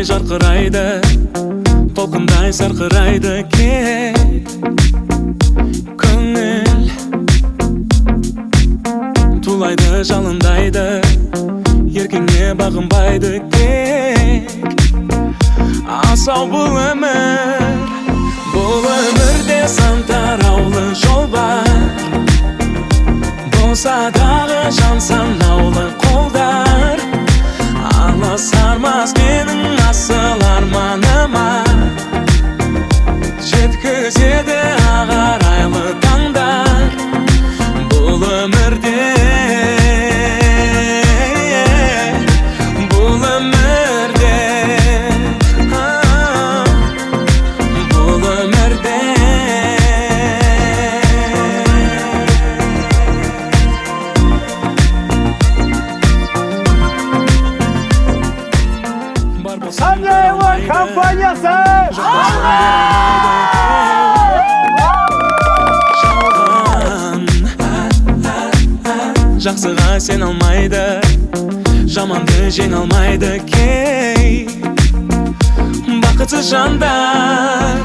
Көңілімде жарқырайды, толқындай сарқырайды кек. Көңіл тулайды, жалындайды, еркеңе бағынбайды тек. Асау бұл өмірде сан тараулы жол бар. Болса дағы жан санаулы қолдар. Алысармас менің асыл арманыма, жеткізеді ағарайлы таңдар. Бұл өмірде Sunday компаниясы! Жақсыға сен алмайды, жаманды жеңе алмайды кей. Бақытсыз жандар,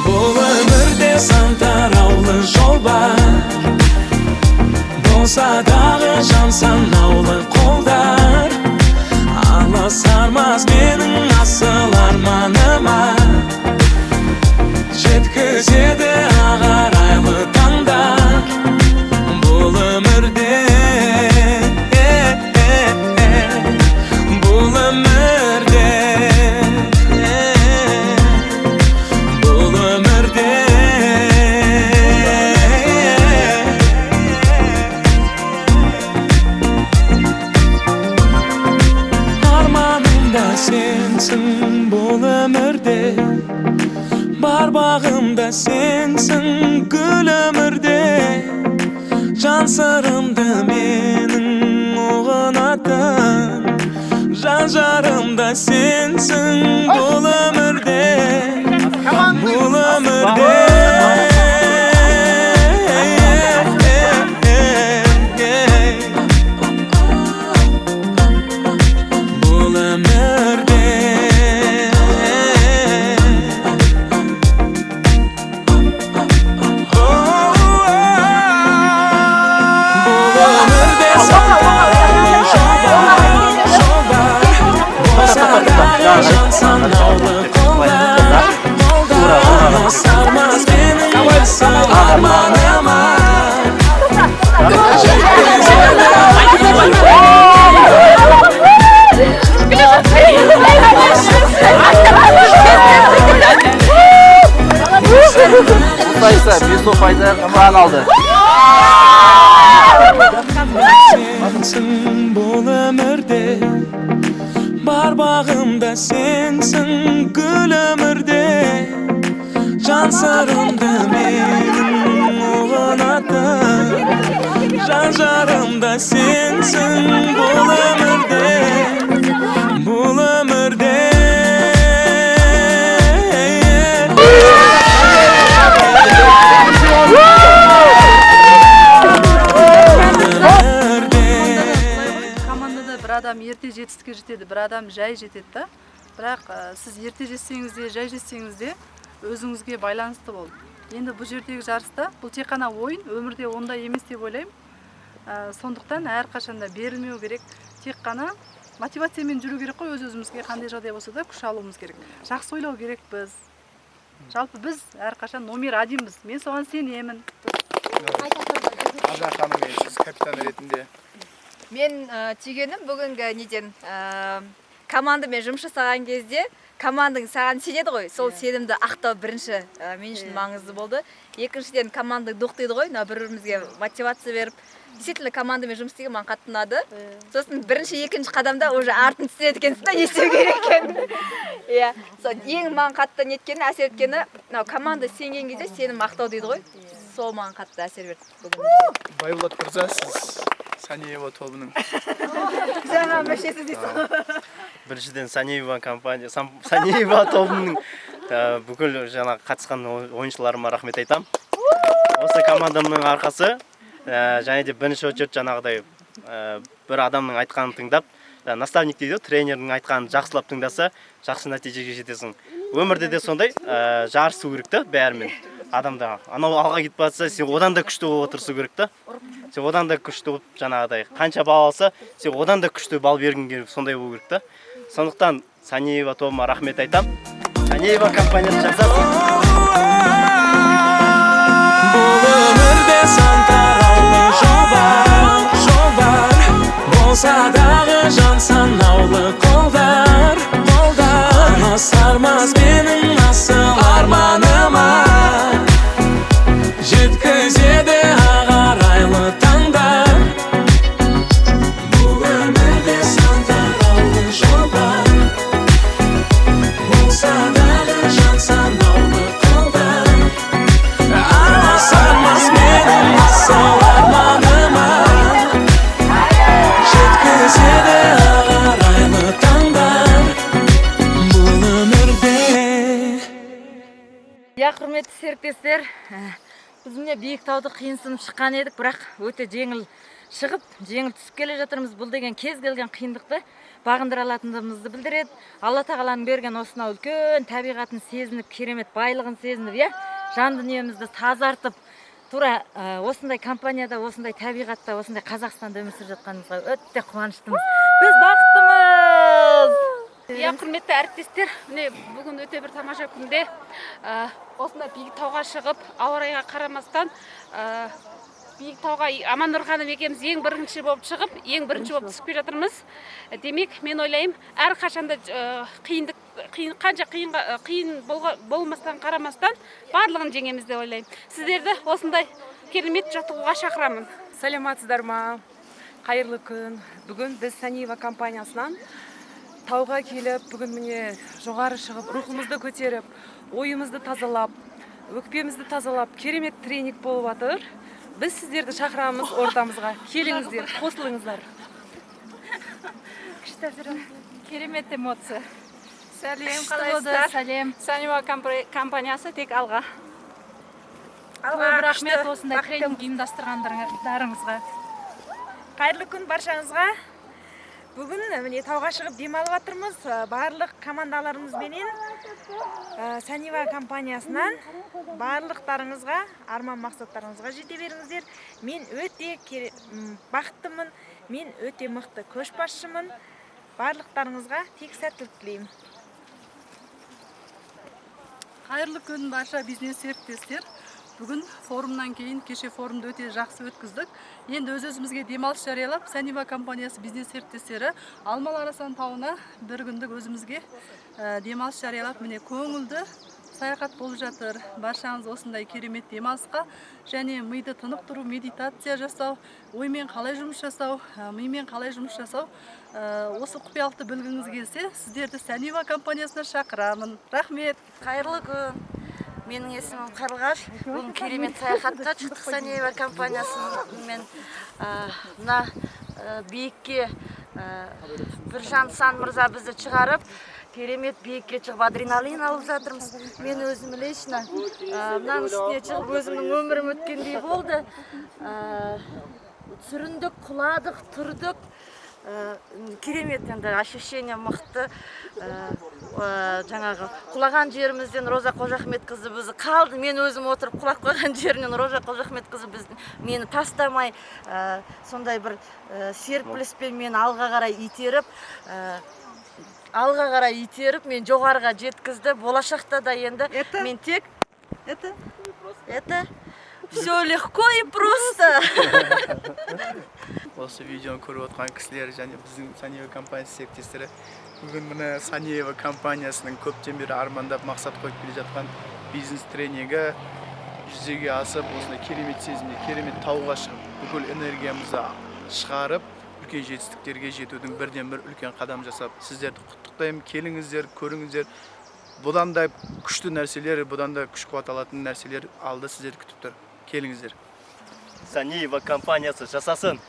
бұл өмірде сан тараулы жол бар. Болса дағы жан санаулы қолдар. Алысармас менің асыл арманыма, жеткізеді ағарайлы таңдар. Бұл өмірде сенсің, бұл өмірде бар бағымда сенсің, гүл өмірде жан сырымды менің ұғынатын, жан жарымда сенсің, бұл өмірде, бұл өмірде. Sarmaz benim asıl armanıma, Sayısı bir sopayda kameran aldı. Sensin бұл өмірде, бар бағымда сенсің, гүл өмірде жан сырымды менің ұғынатын, жан жарымда сенсің, бұл өмірде, бұл өмірде. Адам ерте жетістікке жетеді, бір адам жай жетеді да. Бірақ сіз ерте жетсеңіз де, жай жетсеңіз де өзіңізге байланысты бол. Енді бұл жердегі жарыста бұл тек қана ойын, өмірде ондай емес деп ойлаймын. Сондықтан әрқашанда берілмеу керек, тек қана мотивациямен жүру керек қой, өз-өзімізге қандай жағдай болса да күш алуымыз керек. Жақсы ойлау керек біз. Жалпы біз әрқашан номер 1-біз. Мен соған сенемін. Аза ханым, сіз капитан ретінде. Мен түйгенім бүгінгі неден командамен жұмыс жасаған кезде командаң саған сенеді ғой, сол сенімді ақтау бірінші мен үшін маңызды болды. Екіншіден команда доқтайды ғой, бір-бірімізге мотивация беріп, действительно командамен жұмыс істеген маған қатты ұнады. Сосын бірінші, екінші қадамда уже артын түсінеді екенсің да, не істеу керек екенін. Иә, ең маған қатты неткені, әсер еткені, команда сенген кезде сенім ақтау дейді ғой. Сол маған қатты әсер берді. Байболат мырза, сіз Санеева тобының жаңа мүшесі дейсіз. Біріншіден Санеева компания, Санеева тобының бүкіл жаңа қатысқан ойыншыларыма рахмет айтам. Осы командамның арқасы және де бірінші очередь жаңағыдай бір адамның айтқанын тыңдап, наставник дейді, тренердің айтқанын жақсылап тыңдаса, жақсы нәтижеге жетесің. Өмірде де сондай жарысу керек та бәрімен. Адамда анау алға кетіп жатса, сен одан да күшті болып отырсу керек та. Сен одан да күшті болып, жаңағыдай қанша бал алса, сен одан да күшті бал бергің керек, сондай болу керек та. Сондықтан Саниева тобыма рахмет айтам. Саниева компаниясы жасасын. Бұл өмірде сан тараулы жол бар болса дағы жан санаулы қолдар сармас менің асыл арманыма жеткізеді ағарайлы таңдар. Бұл өмірде сан тараулы жол бар болса дағы жан санаулы қолдар сармас менің асыл арманыма жеткізеді ағарайлы таңдар. Құрметті серіктестер, біз міне Биіктауды қиынсынып шыққан едік, бірақ өте жеңіл шығып, жеңіл түсіп келе жатырмыз. Бұл деген кез келген қиындықты бағындыра алатындығымызды білдіреді. Алла тағаланың берген осынау үлкен табиғатын сезініп, керемет байлығын сезініп, жан дүниемізді тазартып, тура осындай компанияда, осындай табиғатта, осындай Қазақстанда өмір сүріп жатқанымызға өте қуаныштымыз. Біз бақыттымыз. Құрметті әріптестер, міне бүгін өте бір тамаша күнде осында Биіктауға шығып, ауа райға қарамастан Биіктауға Аманнұр ханым екеуміз ең бірінші болып шығып, ең бірінші болып түсіп келе жатырмыз. Демек, мен ойлаймын, әрқашанда қанша қиын болмастан қарамастан барлығын жеңеміз деп ойлаймын. Сіздерді осындай керемет жаттығуға шақырамын. Саламатсыздар ма? Қайырлы күн. Бүгін біз Саниева компаниясынан тауға келіп, бүгін міне жоғары шығып, рухымызды көтеріп, ойымызды тазалап, өкпемізді тазалап, керемет тренинг болып жатыр. Біз сіздерді шақырамыз ортамызға. Келіңіздер, қосылыңыздар. Керемет эмоция. Сәлем, қалайсыздар? Сәлем. Саниева компаниясы тек алға. Көп рахмет осындай тренинг ұйымдастырғандарыңызға. Қайырлы күн баршаңызға. Бүгін міне тауға шығып демалып жатырмыз. Барлық командаларымызбенен Саниева компаниясынан барлықтарыңызға, арман мақсаттарыңызға жете беріңіздер. Мен өте бақыттымын, мен өте мықты көшбасшымын. Барлықтарыңызға тек сәттілік тілеймін. Қайырлы күн барша бизнес серіктестер. Бүгін форумнан кейін, кеше форумды өте жақсы өткіздік. Енді өз-өзімізге демалыс жариялап, Саниева компаниясы бизнес серіктестері Алмалы Арасан тауына бір күндік өзімізге демалыс жариялап, міне көңілді саяхат болып жатыр. Баршаңыз осындай керемет демалысқа және миды тынықтыру, медитация жасау, оймен қалай жұмыс жасау, мимен қалай жұмыс жасау, осы құпиялықты білгіңіз келсе, сіздерді Саниева компаниясына шақырамын. Рахмет. Қайырлы күн. Менің есімім Қарлығаш. Бүгін керемет саяхатқа шықтық Саниева компаниясымен. Мына биікке Біржан Сан мырза бізді шығарып, керемет биікке шығып адреналин алып жатырмыз. Мен өзім лично мынаның үстіне шығып өзімнің өмірім өткендей болды. Сүріндік, құладық, тұрдық. Керемет енді ощущение мықты. Жаңағы құлаған жерімізден Роза Қожахметқызы бізді қалды. Мен өзім отырып құлап қойған жерінен Роза Қожахметқызы мені тастамай, сондай бір серпіліспен мені алға қарай итеріп, мен жоғарға жеткізді. Болашақта да енді мен тек все легко и просто. Осы видеоны көріп отқан кісілер және біздің Саниева компаниясы серіктестері бүгін мына Саниева компаниясының көптен бері армандап мақсат қойып келе жатқан бизнес тренингі жүзеге асып, осындай керемет сезімде, керемет тауға шығып, бүкіл энергиямызды шығарып, үлкен жетістіктерге жетудің бірден бір үлкен қадам жасап, сіздерді құттықтаймын. Келіңіздер, көріңіздер. Бұдан да күшті нәрселер, бұдан да күш қуат алатын нәрселер алды сіздерді күтіп тұр. Келіңіздер. Саниева компаниясы жасасын.